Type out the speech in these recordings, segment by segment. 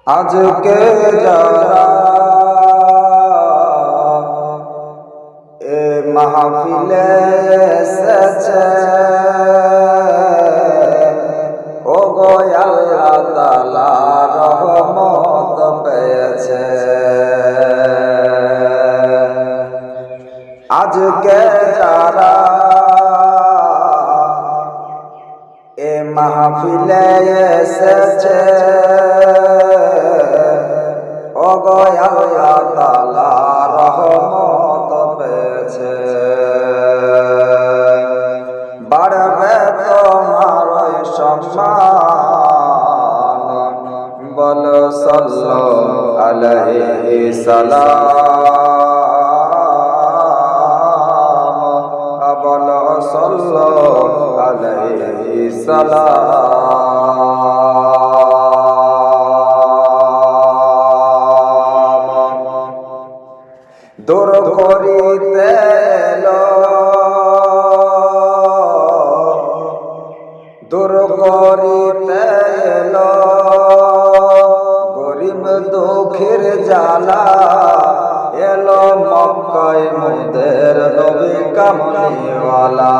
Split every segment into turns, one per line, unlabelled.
আজকে যারা এ মাহফিলে এসেছে, ও গো আল্লাহ তাআলা রহমত পেয়েছে। আজকে যারা এ মাহফিলে এসেছে, ও গো আল্লাহ তাআলা রহমত পেয়েছে। বাড়বে তোমার সম্মান, বলো সাল্লাল্লাহু আলাইহি সাল্লাম, বলো সাল্লাল্লাহু আলাইহি সাল্লাম। দূর করিতে এলো, দূর করিতে এলো গরিব দুঃখের জ্বালা, এলো মক্কায় মোদের নবী কামলিওয়ালা।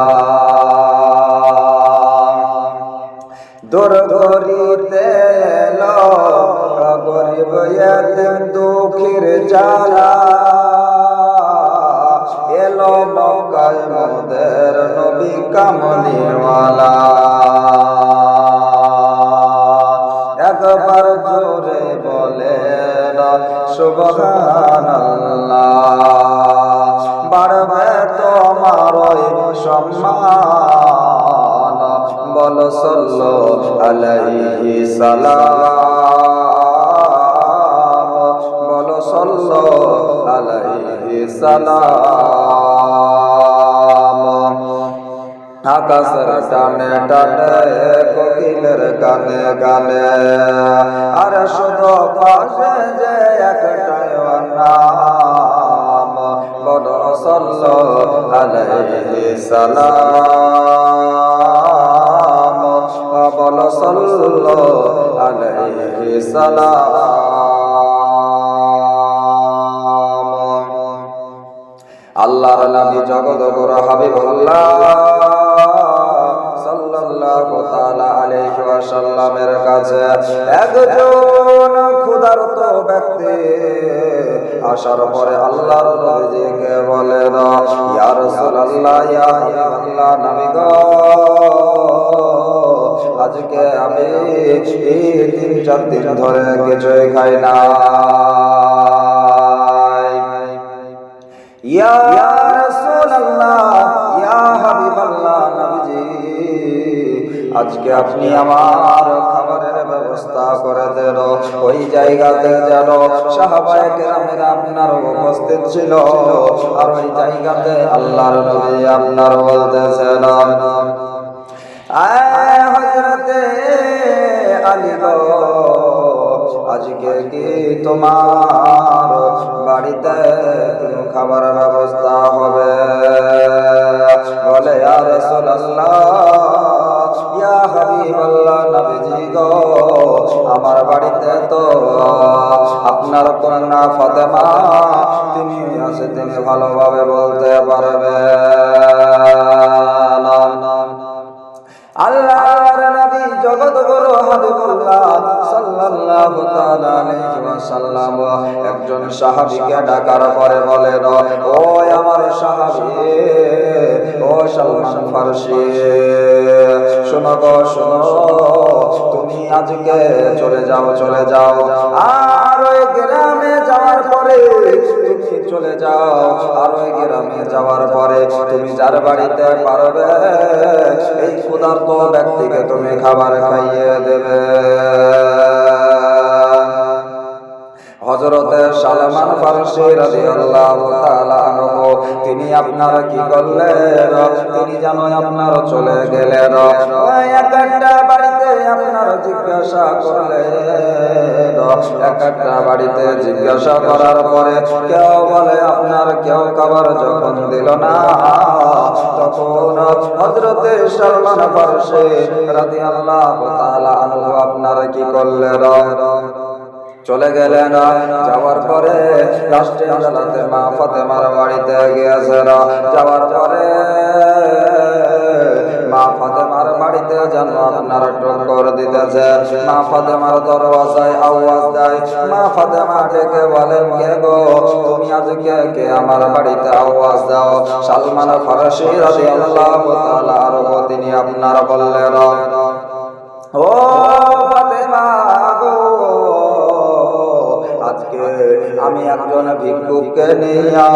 দূর করিতে এলো গরিব এতিম দুঃখের জ্বালা, এলো মক্কায় মোদের নবী কামলিওয়ালা। একবার জোরে বলেন সুবহানাল্লাহ। বাড়বে তোমার সম্মান, বলো সাল্লাল্লাহু আলাইহি সাল্লাম, বলো সাল্লাল্লাহু আলাইহি সাল্লাম। আকাশের টানে টানে কোকিলের গানে গানে, আর শুধু পাশে যে একটাই নাম, বলো সাল্লাল্লাহু আলাইহি সাল্লাম, বলো সাল্লাল্লাহু আলাইহি সাল্লাম। আল্লাহর নবী জগৎগুরু হাবিবুল্লাহ সাল্লাল্লাহু তাআলা আলাইহি ওয়াসাল্লামের কাছে একজন ক্ষুধার্ত ব্যক্তি আসার পরে আল্লাহর নবীকে বলেন, ইয়া রাসূলুল্লাহ, ইয়া হাবিবাল্লাহ, নবী গো, আজকে আমি 3-4 দিন ধরে কিছুই খাই না। ইয়া রাসূলুল্লাহ, ইয়া হাবিবাল্লাহ, নবীজি, আজকে আপনি আমার খাবারের ব্যবস্থা করে দেন। ওই জায়গাতে যেন সাহাবায়ে কেরামেরা আপনার উপস্থিত ছিল, আর ওই জায়গাতে আল্লাহর নবী আপনার বলতেছেন, আয় হযরতে আলী গো, আজকে কি তোমার বাড়িতে কোনো খাবার ব্যবস্থা হবে? বলে, ইয়া রাসূলুল্লাহ, ইয়া হাবিবাল্লাহ, নবীজি গো, আমার বাড়িতে তো আপনার কন্যা ফাতেমা তিনি আছে, তিনি ভালোভাবে বলতে পারবে। আল্লাহর নবী জগৎগুরু হাবিবুল্লাহ সাল্লাল্লাহু তাআলা আলাইহি ওয়াসাল্লাম একজন সাহাবীকে ডাকার পরে বলেন, ও আমার সাহাবী, ও সালমান ফারসি, শোনো গো শোনো, তুমি আজকে চলে যাও, চলে যাও, আর ওই গ্রামে যাওয়ার পরে তুমি চলে যাও, আর ওই গ্রামে যাওয়ার পরে তুমি যার বাড়িতে পারবে এই ক্ষুধার্ত ব্যক্তিকে তুমি খাবার খাইয়ে দেবে। হযরতে সালমান ফারসি রাদিয়াল্লাহু তাআলা আনহু তিনি আপনার কি করলেন, তিনি যেন আপনার চলে গেলেন, একটা বাড়িতে আপনার জিজ্ঞাসা করলেন, একটা বাড়িতে জিজ্ঞাসা করার পরে কেউ বলে আপনার, কেউ খাবার যখন দিল না, তখন হযরতে সালমান ফারসি রাদিয়াল্লাহু তাআলা আনহু আপনার কি করলেন, চলে গেলেন। যাওয়ার পরে রাষ্ট্রের আদালতে মা ফাতেমার বাড়িতে গিয়েছেন। যাওয়ার পরে মা ফাতেমার বাড়িতে যেন আপনার টক্কর দিতেছে। মা ফাতেমার দরওয়াজায় আওয়াজ দেয়। মা ফাতেমা ডেকে বলেন, কে গো, তুমি আজকে কে আমার বাড়িতে আওয়াজ দাও? সালমান ফারসি রাদিয়াল্লাহু তাআলা আনহু তিনি আপনার বললেন, ও ফাতেমা গো, আজকে আমি একজন ভিক্ষুককে নিয়া,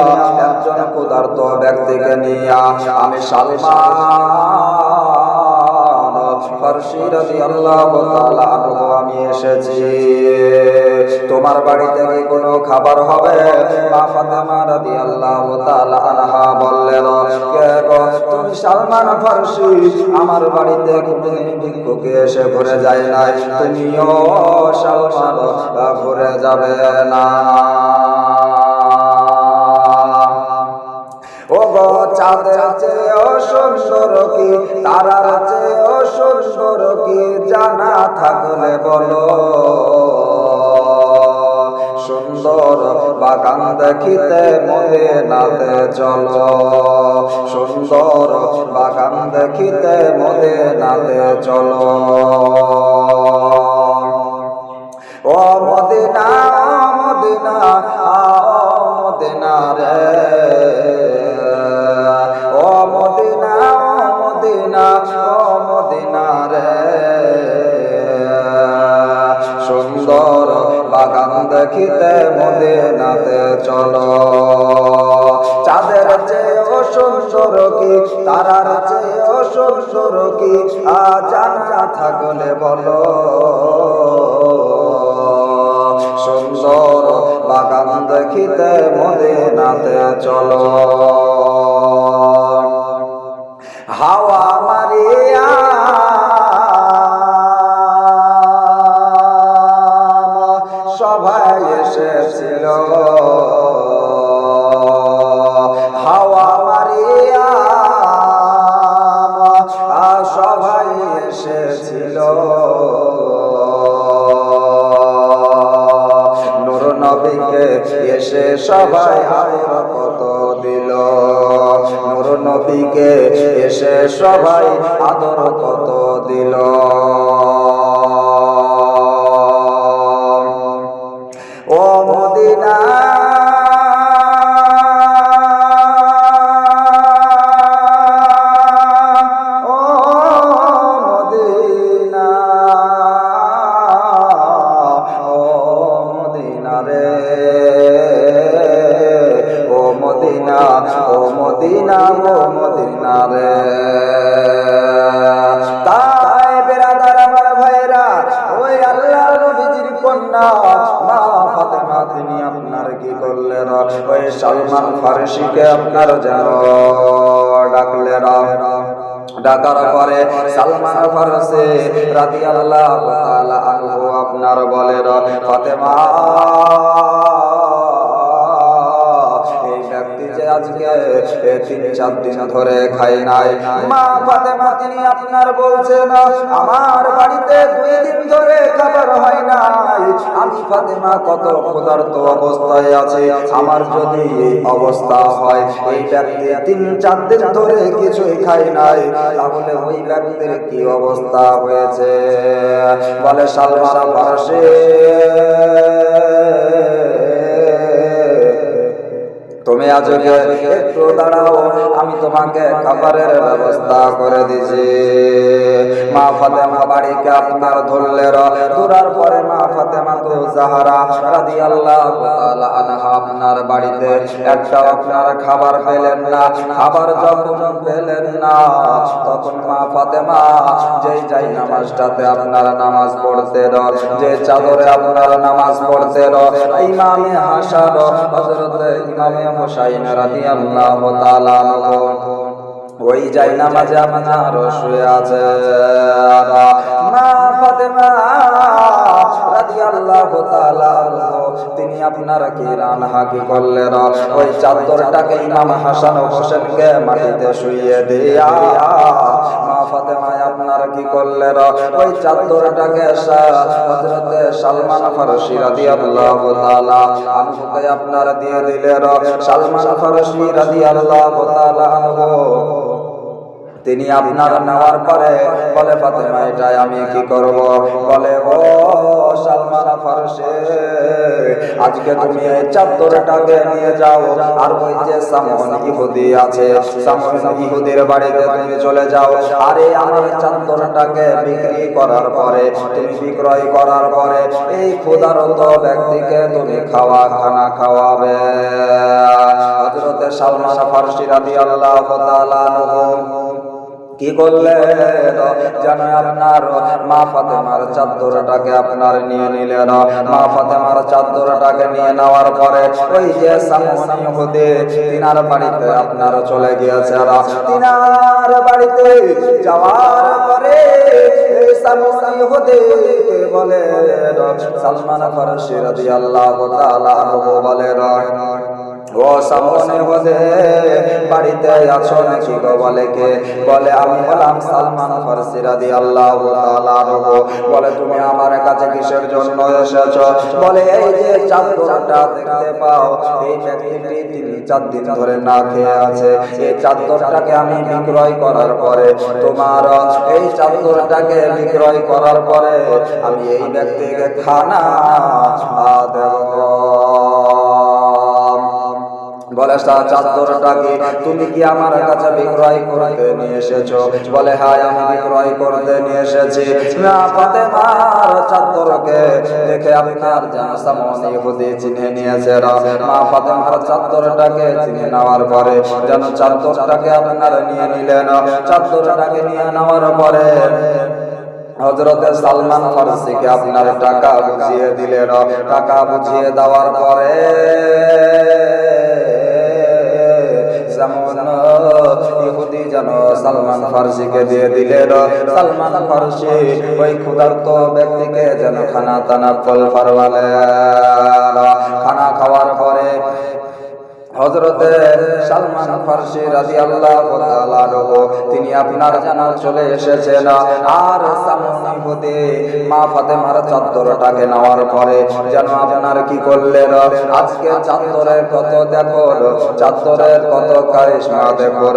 একজন ক্ষুধার্ত ব্যক্তিকে নিয়া আমি সালমান ফারসি রাদিয়াল্লাহু তাআলা আনহু আমি এসেছি। তোমার বাড়িতে কি কোনো খাবার হবে? মা ফাতেমা রাদিয়াল্লাহু তাআলা আনহা বললেন, কে গো, তুমি সালমান ফারসি, আমার বাড়িতে কোনদিন ভিক্ষুকে এসে ঘুরে যায় নাই, তুমিও সালমান ঘুরে যাবে না। ও গো, চাঁদের চেয়েও সুন্দর কি, তারার চেয়েও সুন্দর কি, জানা থাকলে বলো। সুন্দর বাগান দেখিতে মদিনাতে চলো, সুন্দর বাগান দেখিতে মদিনাতে চলো। ও মদিনা, মদিনা, মদিনা রে, ও মদিনা, মদিনা, মদিনা রে, সুন্দর বাগান দেখিতে মদিনাতে চলো। চাঁদের চেয়েও সুন্দর কি, তারার চেয়েও সুন্দর কি, জানা থাকলে বলো। সুন্দর বাগান দেখিতে মদিনাতে চলো। হাওয়া মারিয়া সবাই এসেছিল, হাওয়া মারিয়া সবাই এসেছিল। নূর নবীকে এসে সবাই আদর কত দিল, নূর নবীকে এসে সবাই আদর কত দিল। ও মদিনা, ও মদিনা, ও মদিনা রে, ও মদিনা, ও মদিনা, ও মদিনা রে। তাই বেরাদার আমার ভাইরা, ওই আল্লাহর নবীজির কন্যা মা ফাতেমা তিনি আপনার কি করলেন? ওই সালমান ফারসিকে আপনার যেন ডাকলেন। ডাকার পরে সালমান ফারসি রাদিয়াল্লাহু তাআলা আনহু আপনার বলেন, ফাতেমা, এই ব্যক্তি যে আজকে 3-4 দিন ধরে খাই নাই। মা ফাতেমা তিনি আপনার বলছেন, আমার বাড়িতে 2 দিন ধরে খাবার হয় নাই। আমি ফাতেমা কত ক্ষুধার্ত অবস্থায় আছি। আমার যদি এই অবস্থা হয়, এই ব্যক্তি 3-4 দিন ধরে কিছুই খাই নাই, তাহলে ওই ব্যক্তির কি অবস্থা হয়েছে? বলে সালমান ফারসি, তুমি আজকে একটু দাঁড়াও, আমি তোমাকে খাবারের ব্যবস্থা করে দিছি। মা ফাতেমা বাড়িকে আপনার ধরলেন। ধরার পরে মা ফাতেমা তো জাহরা রাদিয়াল্লাহু তাআলা আনহা আপনার বাড়িতে একটা আপনার খাবার পেলেন না। খাবার যখন পেলেন না, তখন মা ফাতেমা যেই যাই নামাজটাতে আপনার নামাজ পড়তেন, যে চাদরে আপনার নামাজ পড়তেন, ইমামে হাসান হযরত ইমামে হুসাইন রাদিয়াল্লাহু তাআলা আনহু ওই যাই নামাজে আপনার শুয়ে আছে। মা ফাতেমা রাদিয়াল্লাহু তাআলা আনহু তিনি আপনার কি রানহা কি করলেন? ওই চাদরটাকে ইমাম হাসান ও হোসেনকে মাটিতে শুইয়ে দিয়া মা ফাতেমা আপনার কি করলেন, ওই চাদরটাকে হযরত সালমান ফারসি রাদিয়াল্লাহু তাআলা আনহুকে আপনার দিয়ে দিলেন। সালমান ফারসি রাদিয়াল্লাহু তাআলা আনহু তিনি আপনার নেওয়ার পরে বলে, ফাতেমা এটাই আমি কি করব? বলে, ও সালমান ফারসি, আজকে তুমি এই চাদরটাকে নিয়ে যাও, আর ওই যে সামন ইহুদি আছে, সামন ইহুদির বাড়িতে তুমি চলে যাও, আরে আমার চাদরটাকে বিক্রি করার পরে, তুমি বিক্রয় করার পরে এই ক্ষুধার্ত ব্যক্তিকে তুমি খানা খাওয়াবে। হযরত সালমান ফারসি রাদিয়াল্লাহু তাআলা আনহু কি করলেন, যেন আপনার মা ফাতেমার চাদরটাকে আপনার নিয়ে নিলেন। মা ফাতেমার চাদরটাকে নিয়ে নেওয়ার পরে ওই যে সামন ইহুদি তিনার বাড়িতে আপনার চলে গিয়েছে। তিনার বাড়িতে যাওয়ার পরে সামন ইহুদি বলে, সালমান ফারসি রাদিয়াল্লাহু তাআলা আনহু বলে, ও সামনে হদে বাড়িতে আছো নাকি গো? বলে, কে? বলে, আমি হলাম সালমান ফারসি রাদিয়াল্লাহু তাআলা আনহু। বলে, তুমি আমার কাছে কিসের জন্য এসেছো? বলে, এই যে চাদরটা দেখতে পাও, এই ব্যক্তিটি তিনি 4 দিন ধরে না খেয়ে আছে, এই চাদরটাকে আমি বিক্রয় করার পরে, তোমার এই চাদরটাকে বিক্রয় করার পরে আমি এই ব্যক্তিকে খানা দেব। বলে, চাদরটাকে তুমি কি আমার কাছে বিক্রয় করতে নিয়ে এসেছো? বলে, হ্যাঁ আমি বিক্রয় করতে নিয়ে এসেছি। না ফাতেমার চাদরকে দেখে আপনার যেন সামন ইহুদি চিনে নিয়েছে। মা ফাতেমার চাদরটাকে চিনে নেওয়ার পরে যেন চাদরটাকে আপনার নিয়ে নিলেন। চাদরটাকে নিয়ে নেওয়ার পরে হযরত সালমান ফারসিকে আপনার টাকা বুঝিয়ে দিলেন। টাকা বুঝিয়ে দেওয়ার পরে ইহুদি যেন সালমান ফারসিকে দিয়ে দিলেন। সালমান ফারসি ওই ক্ষুধার্ত ব্যক্তিকে যেন খানা তানাফল ফরমালেন। খানা খাওয়ার পরে হযরতে সালমান ফারসি রাদিয়াল্লাহু তাআলা আনহু তিনি আপনার জানা চলে এসেছেন। আর সামনে হতে মা ফাতেমার চাদরটাকে নেওয়ার পরে যেন আপনার কি করলেন, আজকে চাদরের কত দেখো, চাদরের কত কারিশমা দেখো।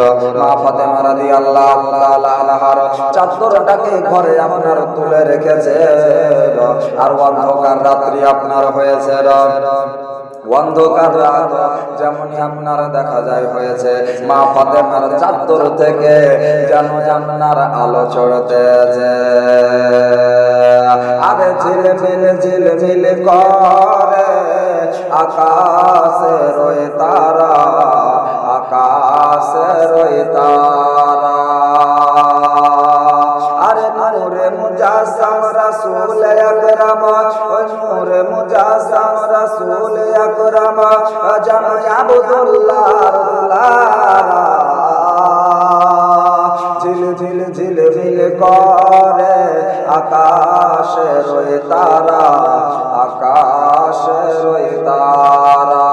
মা ফাতেমা রাদিয়াল্লাহু তাআলা আনহার চাদরটাকে ঘরে আপনার তুলে রেখেছে। আর অন্ধকার রাত্রি আপনার হয়েছে, অন্ধকার রাত যেমনই আপনার দেখা যায় হয়েছে, মা ফাতেমার চাদর থেকে যেন আপনার আলো চড়তেছে। আরে ঝিলমিল করে আকাশে রয়ে তারা, আকাশে রয়ে তারা। আরে নূরে মুজাসসাম রাসূল আকরাম, ওই নূরে মুজাসসাম রাসূল আকরাম জানো আব্দুল্লাহর দুলারা। ঝিল করে আকাশে রয়ে তারা, আকাশে রয়ে তারা।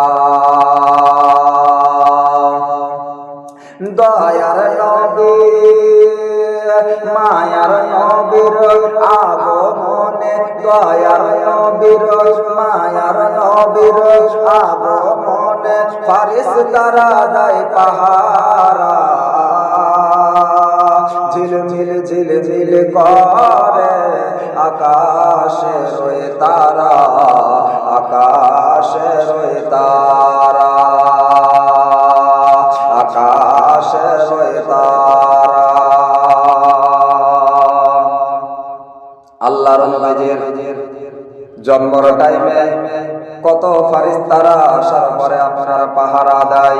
দয়ার নবী মায়ার নবীর আগমনে, দয়ার নবীর মায়ার নবীর আগমনে ফারিস্তারা দেয় পাহারা। ঝিলমিল করে আকাশে রয়ে তারা, আকাশে রয়ে তারা, আকাশে রয়ে তারা। আল্লাহর নবীর জন্মের টাইমে কত ফারিস্তারা আসার পরে আপনার পাহারা দেয়।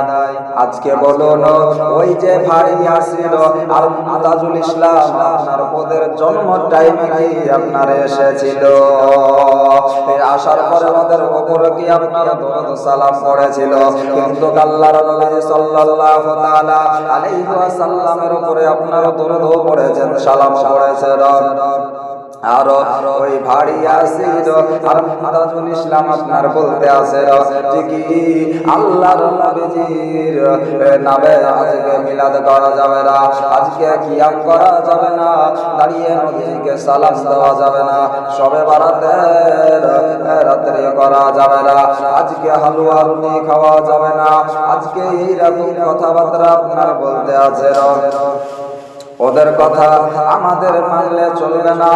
আজকে বলুন, ওই যে ভারী আসছিল আর মুমতাজুল ইসলাম আপনার ওদের জন্ম টাইমে কি আপনার এসেছিল, আসার পরে ওদের উপরে কি আপনার দরুদ সালাম পড়েছিল? কিন্তু আল্লাহর নবী সাল্লাল্লাহু তাআলা আলাইহি ওয়াসাল্লামের উপরে আপনার দরুদ পড়েছেন, সালাম পড়েছেন। আরো ওই ভারী আসিল আর তাজুল ইসলাম আপনার বলতে আছে কি আল্লাহর নবীজির নামে আজকে মিলাদ করা যাবে না, আজকে কিয়াম করা যাবে না, দাঁড়িয়ে নবীজিকে সালাম দেওয়া যাবে না, সবে বারাতের রাত্রে করা যাবে না, আজকে হালুয়া রুটি খাওয়া যাবে না, আজকে এইরকম কথাবার্তা আপনার বলতে আছে। ওদের কথা আমাদের মানলে চলবে না।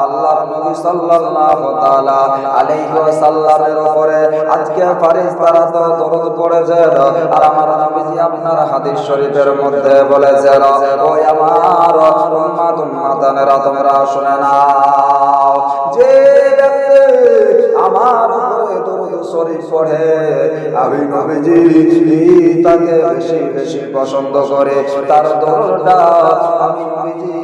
আল্লাহর নবী সাল্লাল্লাহু তাআলা আলাইহি ওয়াসাল্লামের উপরে আজকে ফেরেশতারা তো দরুদ পড়েছেন, আর আমার নবীজি আপনার হাদিস শরীফের মধ্যে বলেছেন, ও আমার উম্মাতানেরা তোমরা শুনে নাও, যে ব্যক্তি আমার উপরে দরুদ শরীফ পড়ে আমি নবীজি তাকে বেশি বেশি পছন্দ করে, তার দরুদটা আমি নবীজি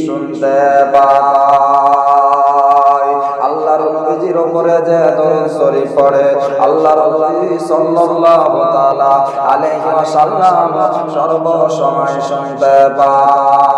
শুনতে পাই। আল্লাহর নবীজির উপরে যে দরুদ শরীফ পড়ে আল্লাহর নবী সাল্লাল্লাহু তাআলা আলাইহি ওয়াসাল্লাম সর্ব সময় শুনতে পায়।